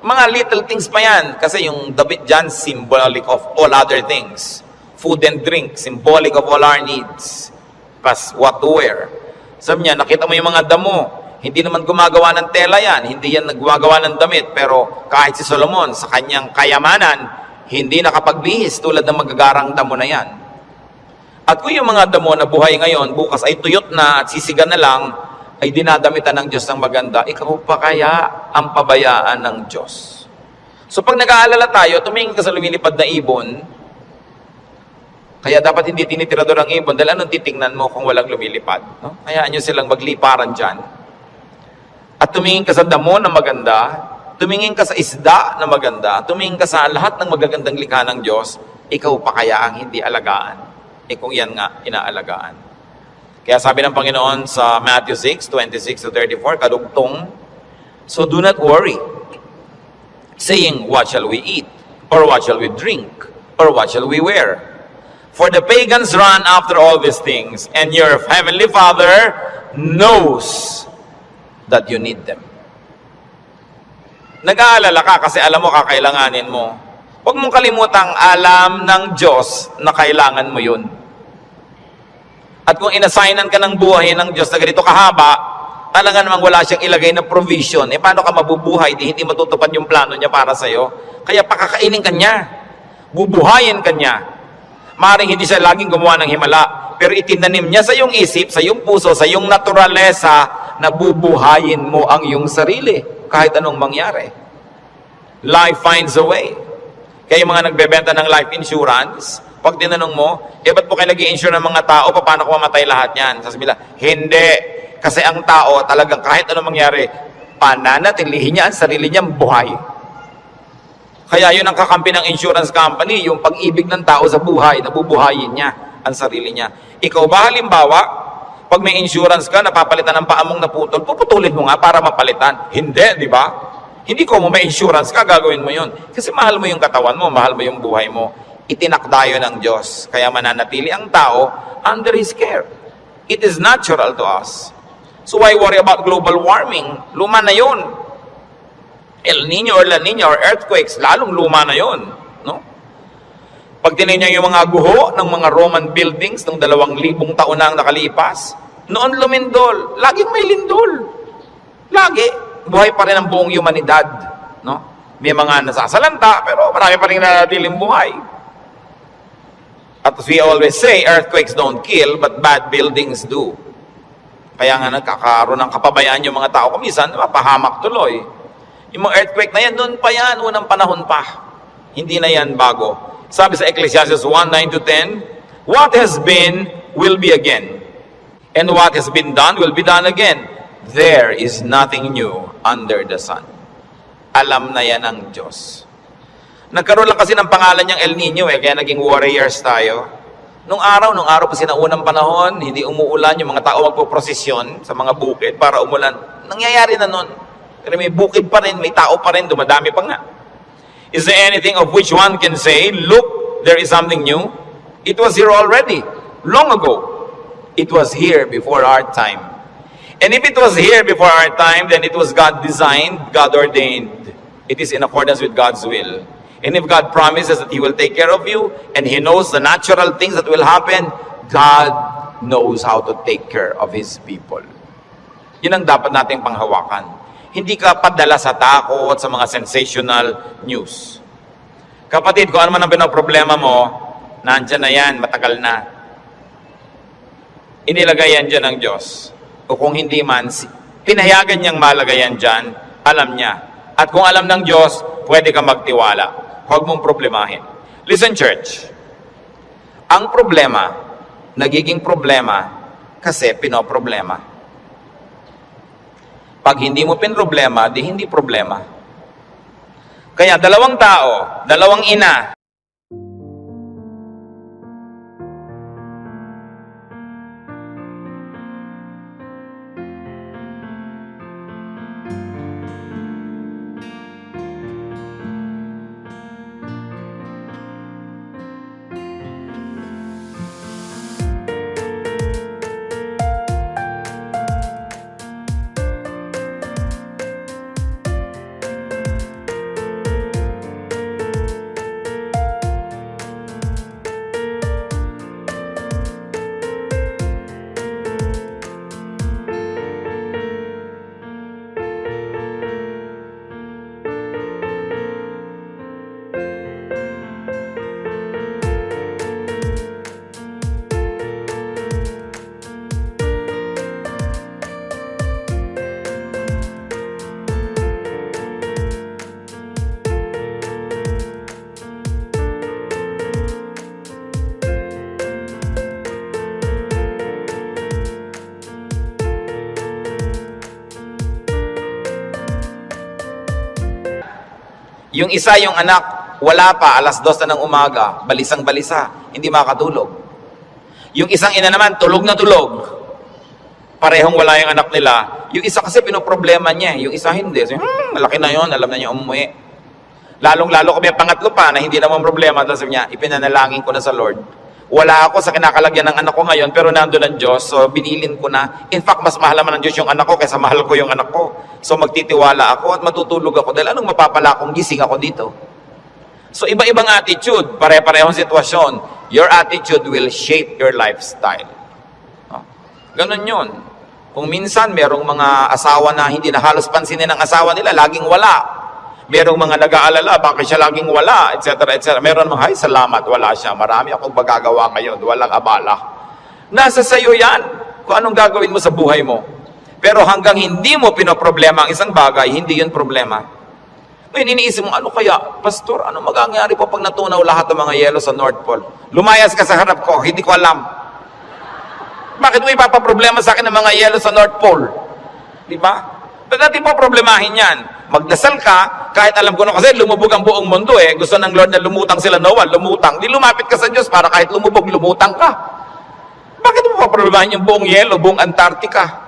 Mga little things pa yan. Kasi yung damit dyan, symbolic of all other things. Food and drink, symbolic of all our needs. Plus, what to wear. Sabi niya, nakita mo yung mga damo. Hindi naman gumagawa ng tela yan. Hindi yan naggagawa ng damit. Pero kahit si Solomon, sa kanyang kayamanan, hindi nakapagbihis tulad ng magagarang damo na yan. At kung yung mga damo na buhay ngayon, bukas ay tuyot na at sisiga na lang, ay dinadamitan ng Diyos ng maganda, ikaw pa kaya ang pabayaan ng Diyos? So pag nag-aalala tayo, tumingin ka sa lumilipad na ibon, kaya dapat hindi tinitirador ang ibon, dahil anong titingnan mo kung walang lumilipad? No? Hayaan nyo silang magliparan dyan. At tumingin ka sa damo na maganda, tumingin ka sa isda na maganda, tumingin ka sa lahat ng magagandang likha ng Diyos, ikaw pa kaya ang hindi alagaan? Kung yan nga, inaalagaan. Kaya sabi ng Panginoon sa Matthew 6, 26 to 34, kadugtong, "So do not worry, saying, what shall we eat? Or what shall we drink? Or what shall we wear? For the pagans run after all these things, and your heavenly Father knows that you need them." Nag-aalala ka kasi alam mo kakailanganin mo. Huwag mong kalimutang alam ng Diyos na kailangan mo yun. At kung inassignan ka ng buhay ng Diyos na ganito kahaba, talaga namang wala siyang ilagay na provision. Paano ka mabubuhay? Hindi matutupad yung plano niya para sa'yo. Kaya pakakainin ka niya. Bubuhayin ka niya. Maaaring hindi siya laging gumawa ng himala, pero itinanim niya sa iyong isip, sa iyong puso, sa iyong naturalesa, na bubuhayin mo ang iyong sarili kahit anong mangyari. Life finds a way. Kaya yung mga nagbebenta ng life insurance, pag tinanong mo, ba't po kayo nag-i-insure ng mga tao, paano kung mamatay lahat yan? Sasabihin nila, hindi. Kasi ang tao, talagang kahit anong mangyari, pananatilihin niya ang sarili niyang buhay. Kaya yun ang kakampi ng insurance company, yung pag-ibig ng tao sa buhay, nabubuhayin niya ang sarili niya. Ikaw ba halimbawa, pag may insurance ka, napapalitan ng paa mong naputol, puputulin mo nga para mapalitan. Hindi, di ba? Hindi ko mo may insurance ka, gagawin mo yun. Kasi mahal mo yung katawan mo, mahal mo yung buhay mo. Itinakda yun ng Diyos. Kaya mananatili ang tao under His care. It is natural to us. So why worry about global warming? Luma na yun. El Nino or La Nina or earthquakes, lalong luma na yun. No? Pag tinignan yung mga guho ng mga Roman buildings ng 2,000 taon na ang nakalipas, noon lumindol. Laging may lindol. Lagi. Buhay pa rin ang buong humanidad. No? May mga nasasalanta, pero marami pa rin nanatiling buhay. At as we always say, earthquakes don't kill, but bad buildings do. Kaya nga nagkakaroon ng kapabayaan yung mga tao. Kumisan, mapahamak tuloy. Yung mga earthquake na yan, noon pa yan, unang panahon pa. Hindi na yan bago. Sabi sa Ecclesiastes 1:9-10, "What has been, will be again. And what has been done, will be done again. There is nothing new under the sun." Alam na yan ng Diyos. Nagkaroon lang kasi ng pangalan niyang El Nino kaya naging warriors tayo. Nung araw pa sinaunang panahon, hindi umuulan, yung mga tao magpo-prosesyon sa mga bukid para umulan. Nangyayari na nun. Pero may bukid pa rin, may tao pa rin, dumadami pa nga. Is there anything of which one can say, "Look, there is something new"? It was here already, long ago. It was here before our time. And if it was here before our time, then it was God designed, God ordained. It is in accordance with God's will. And if God promises that He will take care of you, and He knows the natural things that will happen, God knows how to take care of His people. Yun ang dapat nating panghawakan. Hindi ka padala sa takot, sa mga sensational news. Kapatid, kung ano man ang pinoproblema mo, nandyan na yan, matagal na. Inilagay yan dyan ng Diyos. O kung hindi man, pinayagan niyang malagay yan dyan, alam niya. At kung alam ng Diyos, pwede kang magtiwala. Huwag mong problemahin. Listen, church. Ang problema, nagiging problema kasi pinoproblema. Pag hindi mo pinroblema, di hindi problema. Kaya dalawang tao, dalawang ina, yung isa, yung anak, wala pa, alas 2 na ng umaga, balisang-balisa, hindi makatulog. Yung isang ina naman, tulog na tulog. Parehong wala yung anak nila. Yung isa kasi pinoproblema niya, yung isa hindi. So, malaki na yon, alam na niya umuwi. Lalong-lalo kami pangatlo pa na hindi naman problema. Tapos sabi niya, ipinanalangin ko na sa Lord. Wala ako sa kinakalagyan ng anak ko ngayon, pero nandun ang Diyos, so binilin ko na. In fact, mas mahal naman ng Diyos yung anak ko kaysa mahal ko yung anak ko. So magtitiwala ako at matutulog ako dahil anong mapapala kung gising ako dito? So iba-ibang attitude, pare-parehong sitwasyon. Your attitude will shape your lifestyle. Ganon yun. Kung minsan merong mga asawa na hindi na halos pansinin ng asawa nila, laging wala. Merong mga nag-aalala, bakit siya laging wala, etc. etc. Meron mga, ay salamat, wala siya. Marami akong magagawa ngayon, walang abala. Nasa sayo yan, kung anong gagawin mo sa buhay mo. Pero hanggang hindi mo pinoproblema ang isang bagay, hindi yun problema. Ngayon, iniisip mo, ano kaya, Pastor, ano magagawa po pag natunaw lahat ng mga yelo sa North Pole? Lumayas ka sa harap ko, hindi ko alam. Bakit mo ipapaproblema sa akin ng mga yelo sa North Pole? Di ba? Ba't natin po problemahin yan? Magdasal ka, kahit alam ko na kasi lumubog ang buong mundo eh. Gusto ng Lord na lumutang sila, Noah, lumutang. Di lumapit ka sa Diyos para kahit lumubog, lumutang ka. Bakit mo pa problemahin yung buong yelo, buong Antarctica?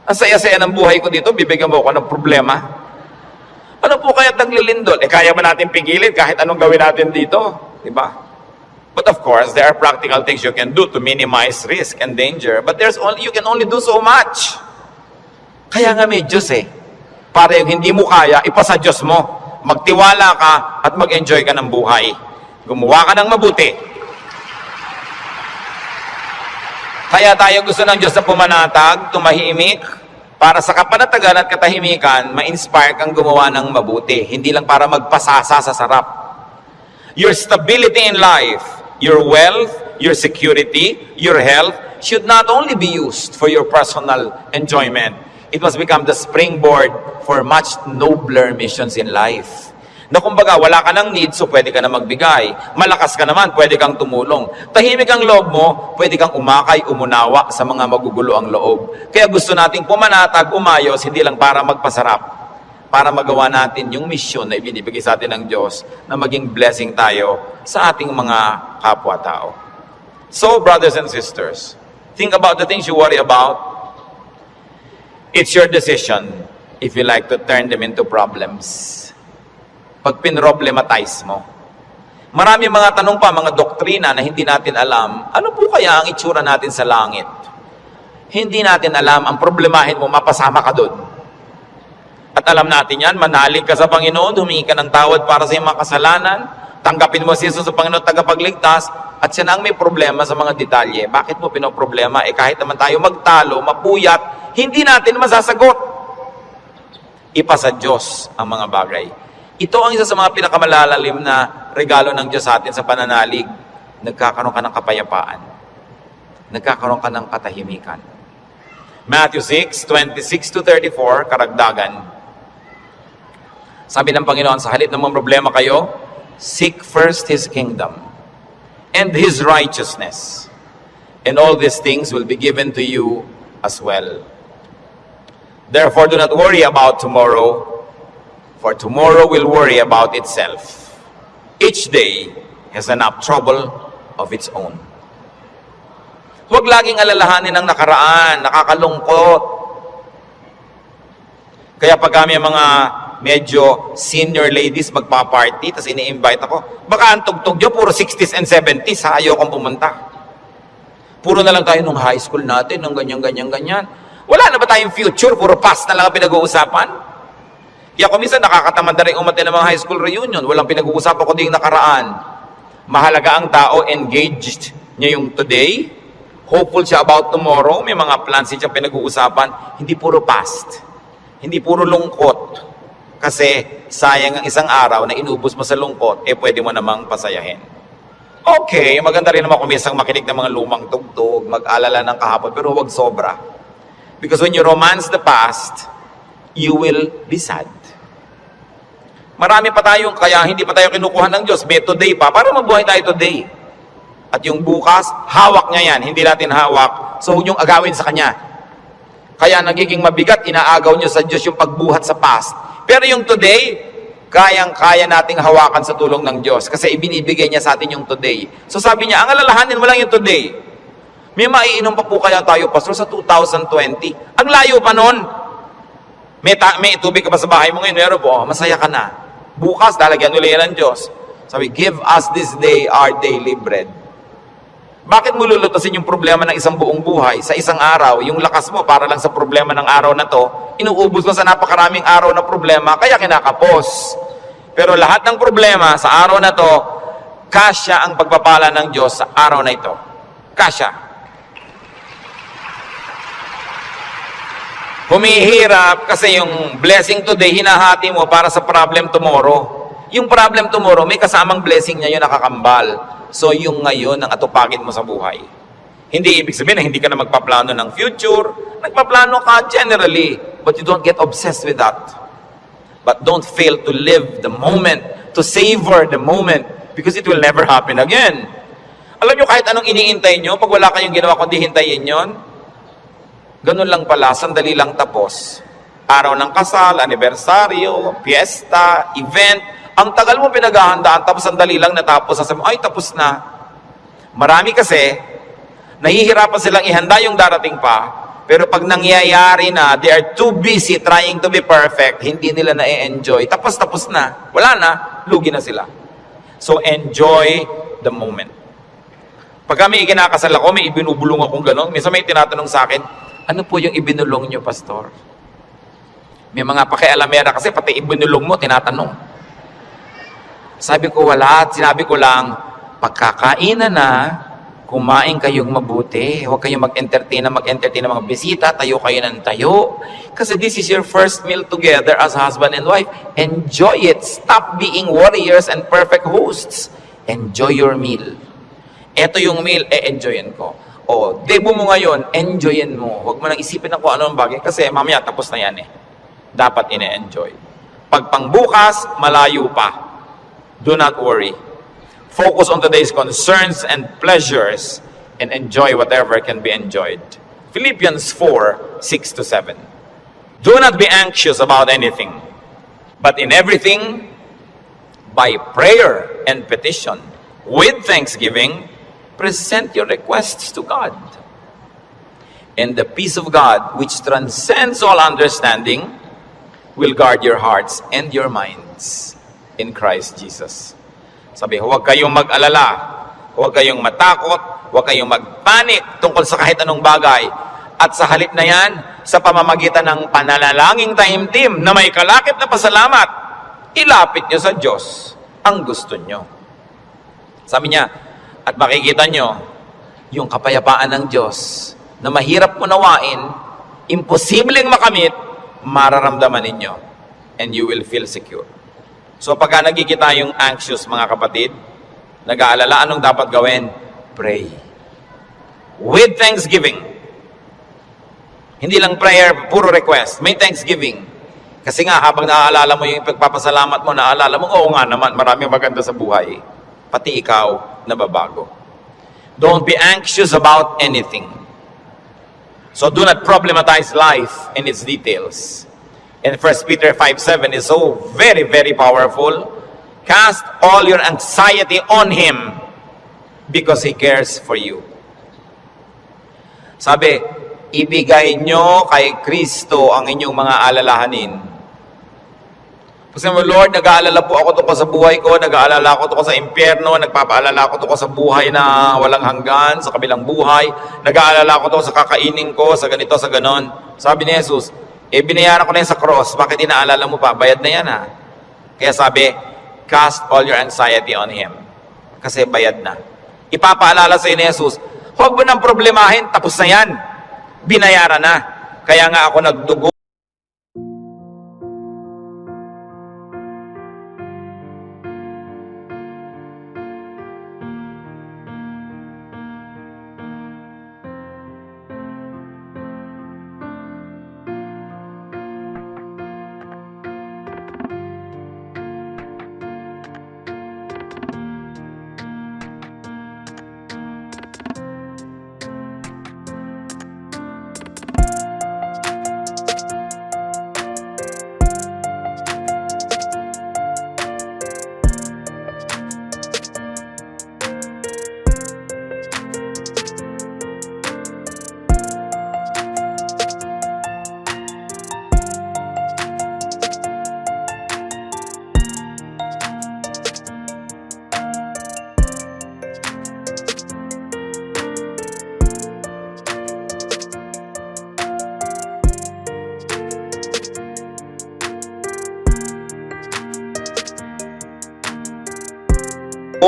Ang saya-saya ng buhay ko dito, bibigyan mo ako ng problema. Ano po kaya't naglilindol? Kaya ba natin pigilin kahit anong gawin natin dito? Diba? But of course, there are practical things you can do to minimize risk and danger. But you can only do so much. Kaya nga may Diyos eh. Para yung hindi mo kaya, ipasa Diyos mo. Magtiwala ka at mag-enjoy ka ng buhay. Gumawa ka ng mabuti. Kaya tayo gusto ng Diyos na pumanatag, tumahimik, para sa kapanatagan at katahimikan, ma-inspire kang gumawa ng mabuti. Hindi lang para magpasasa sa sarap. Your stability in life, your wealth, your security, your health, should not only be used for your personal enjoyment. It must become the springboard for much nobler missions in life. Na kumbaga, wala ka ng need, so pwede ka na magbigay. Malakas ka naman, pwede kang tumulong. Tahimik ang loob mo, pwede kang umakay, umunawa sa mga magugulo ang loob. Kaya gusto nating pumanatag, umayos, hindi lang para magpasarap. Para magawa natin yung misyon na ibinibigay sa atin ng Diyos na maging blessing tayo sa ating mga kapwa-tao. So, brothers and sisters, think about the things you worry about. It's your decision if you like to turn them into problems. Pag pinroblematize mo. Marami mga tanong pa, mga doktrina na hindi natin alam. Ano po kaya ang itsura natin sa langit? Hindi natin alam. Ang problemahin mo, mapasama ka doon. At alam natin yan, manalig ka sa Panginoon, humingi ka ng tawad para sa iyong mga kasalanan, tanggapin mo si Jesus sa Panginoon tagapagligtas, at siya na ang may problema sa mga detalye. Bakit mo pinoproblema? Kahit naman tayo magtalo, mapuyat, hindi natin masasagot. Ipasa Diyos ang mga bagay. Ito ang isa sa mga pinakamalalalim na regalo ng Diyos sa atin sa pananalig. Nagkakaroon ka ng kapayapaan. Nagkakaroon ka ng katahimikan. Matthew 6:26-34, karagdagan. Sabi ng Panginoon, sa halip ng mga problema kayo, seek first His kingdom and His righteousness, and all these things will be given to you as well. Therefore, do not worry about tomorrow, for tomorrow will worry about itself. Each day has enough trouble of its own. Huwag laging alalahanin ang nakaraan, nakakalungkot. Kaya pag kami mga medyo senior ladies magpa-party, tapos ini-invite ako, baka ang tugtog nyo, puro 60s and 70s, ayaw kong pumunta. Puro na lang tayo nung high school natin, nung ganyan. Wala na ba tayong future? Puro past na lang ang pinag-uusapan? Kaya kung minsan nakakatamad na rin umatin ng mga high school reunion, walang pinag-uusapan kundi yung nakaraan. Mahalaga ang tao, engaged niya yung today, hopeful siya about tomorrow, may mga plans siya pinag-uusapan, hindi puro past, hindi puro lungkot. Kasi sayang ang isang araw na inubos mo sa lungkot, pwede mo namang pasayahin. Okay, maganda rin naman kung minsan makinig ng mga lumang tugtog, mag-alala ng kahapon, pero huwag sobra. Because when you romance the past, you will be sad. Marami pa tayong, kaya hindi pa tayo kinukuha ng Diyos, may today pa, para mabuhay tayo today. At yung bukas, hawak niya yan, hindi natin hawak, so huwag niyong agawin sa Kanya. Kaya nagiging mabigat, inaagaw niyo sa Diyos yung pagbuhat sa past. Pero yung today, kayang-kaya nating hawakan sa tulong ng Diyos kasi ibinibigay niya sa atin yung today. So sabi niya, ang alalahanin mo lang yung today. May maiinom pa po kaya tayo, Pastor, sa 2020. Ang layo pa nun. May tubig ka pa sa bahay mo ngayon, meron po, masaya ka na. Bukas, lalagyan ulit yan ng Diyos. Sabi, give us this day our daily bread. Bakit mo lulutasin yung problema ng isang buong buhay sa isang araw? Yung lakas mo para lang sa problema ng araw na to, inuubos mo sa napakaraming araw na problema, kaya kinakapos. Pero lahat ng problema sa araw na to, kasya ang pagpapala ng Diyos sa araw na ito. Kasya. Humihirap kasi yung blessing today, hinahati mo para sa problem tomorrow. Yung problem tomorrow, may kasamang blessing niya yun nakakambal. So, yung ngayon ang atupagin mo sa buhay. Hindi ibig sabihin na hindi ka na magpaplano ng future. Nagpaplano ka generally, but you don't get obsessed with that. But don't fail to live the moment, to savor the moment, because it will never happen again. Alam nyo, kahit anong iniintay nyo, pag wala kayong ginawa kundi hintayin yon, ganun lang pala, sandali lang tapos. Araw ng kasal, anibersaryo, fiesta, event, ang tagal mo pinaghahandaan, tapos sandali lang natapos, sasabi mo, ay tapos na. Marami kasi, nahihirapan silang ihanda yung darating pa, pero pag nangyayari na, they are too busy trying to be perfect, hindi nila na-enjoy. Tapos na. Wala na, lugi na sila. So enjoy the moment. Pag kami ikinakasal ako, may ibinubulong akong gano'n. Minsan may tinatanong sa akin, ano po yung ibinulong nyo, Pastor? May mga pakialamera kasi pati ibinulong mo, tinatanong. Sabi ko wala, sinabi ko lang, pagkakainan na, kumain kayong mabuti. Huwag kayong mag-entertain ng mga bisita, tayo kayo ng tayo. Kasi this is your first meal together as husband and wife. Enjoy it. Stop being warriors and perfect hosts. Enjoy your meal. Ito yung meal, enjoyin ko. O, debo mo ngayon, enjoyin mo. Huwag mo nang isipin na kung ano ang bagay kasi mamaya tapos na yan eh. Dapat ine-enjoy. Pag pangbukas, malayo pa. Do not worry. Focus on today's concerns and pleasures and enjoy whatever can be enjoyed. Philippians 4:6-7. Do not be anxious about anything, but in everything, by prayer and petition, with thanksgiving, present your requests to God. And the peace of God, which transcends all understanding, will guard your hearts and your minds in Christ Jesus. Sabi, huwag kayong mag-alala, huwag kayong matakot, huwag kayong mag-panic tungkol sa kahit anong bagay. At sa halip na yan, sa pamamagitan ng pananalangin taimtim na may kalakip na pasalamat, ilapit nyo sa Diyos ang gusto nyo. Sabi niya, at makikita nyo, yung kapayapaan ng Diyos na mahirap unawain, imposibleng makamit, mararamdaman ninyo, and you will feel secure. So pagka nagkikita yung anxious, mga kapatid, nag-aalala, anong dapat gawin? Pray. With thanksgiving. Hindi lang prayer, puro request. May thanksgiving. Kasi nga, habang naaalala mo yung pagpapasalamat mo, naaalala mo, oo nga naman, maraming maganda sa buhay. Pati ikaw, nababago. Don't be anxious about anything. So do not problematize life in its details. And 1 Peter 5:7 is so very, very powerful. Cast all your anxiety on Him because He cares for you. Sabi, ibigay nyo kay Kristo ang inyong mga alalahanin. Kasi Lord, nag-aalala po ako tungkol sa buhay ko, nag-aalala ako tungkol sa impyerno, nagpapaalala ako tungkol sa buhay na walang hanggan, sa kabilang buhay, nag-aalala ako tungkol sa kakainin ko, sa ganito, sa ganon. Sabi ni Jesus, binayaran ko na yan sa cross, bakit inaalala mo pa? Bayad na yan ha. Kaya sabi, cast all your anxiety on Him. Kasi bayad na. Ipapaalala sa ni Jesus, huwag mo nang problemahin, tapos na yan. Binayaran na. Kaya nga ako nagdugo.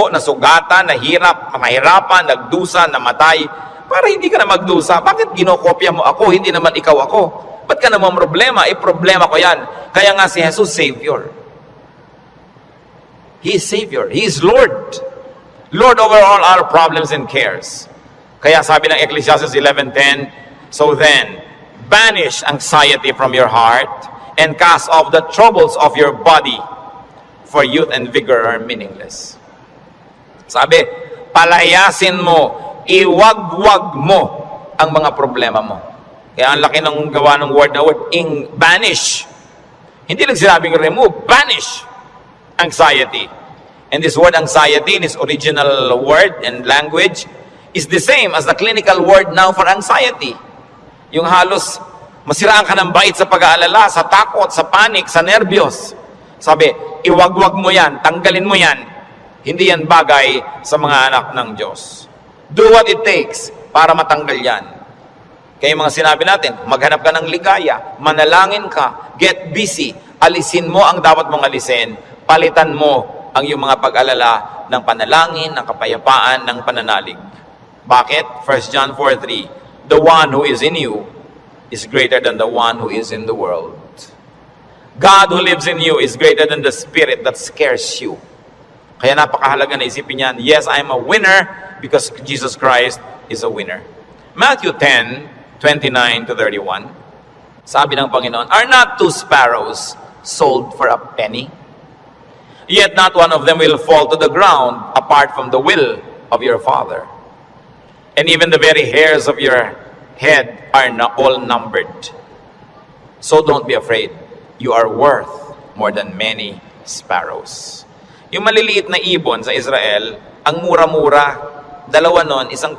Nasugatan, nahirap, mahirapan, nagdusa, namatay, para hindi ka na magdusa. Bakit ginokopya mo ako? Hindi naman ikaw ako. Ba't ka naman problema? Problema ko yan. Kaya nga si Jesus, Savior. He is Savior. He is Lord. Lord over all our problems and cares. Kaya sabi ng Ecclesiastes 11:10, so then, banish anxiety from your heart and cast off the troubles of your body, for youth and vigor are meaningless. Sabi, palayasin mo, iwagwag mo ang mga problema mo. Kaya ang laki ng gawa ng word na word, banish. Hindi lang sinabing remove, banish anxiety. And this word anxiety in its original word and language is the same as the clinical word now for anxiety. Yung halos masiraan ka ng bait sa pag-aalala, sa takot, sa panic, sa nervyos. Sabi, iwagwag mo yan, tanggalin mo yan. Hindi yan bagay sa mga anak ng Diyos. Do what it takes para matanggal yan. Kaya yung mga sinabi natin, maghanap ka ng ligaya, manalangin ka, get busy, alisin mo ang dapat mong alisin, palitan mo ang iyong mga pag-alala ng panalangin, ng kapayapaan, ng pananalig. Bakit? 1 John 4:3, the one who is in you is greater than the one who is in the world. God who lives in you is greater than the spirit that scares you. Kaya napakahalaga na isipin yan, yes, I am a winner because Jesus Christ is a winner. Matthew 10:29-31, sabi ng Panginoon, are not two sparrows sold for a penny? Yet not one of them will fall to the ground apart from the will of your Father. And even the very hairs of your head are all numbered. So don't be afraid. You are worth more than many sparrows. Yung maliliit na ibon sa Israel, ang mura-mura, dalawa nun, isang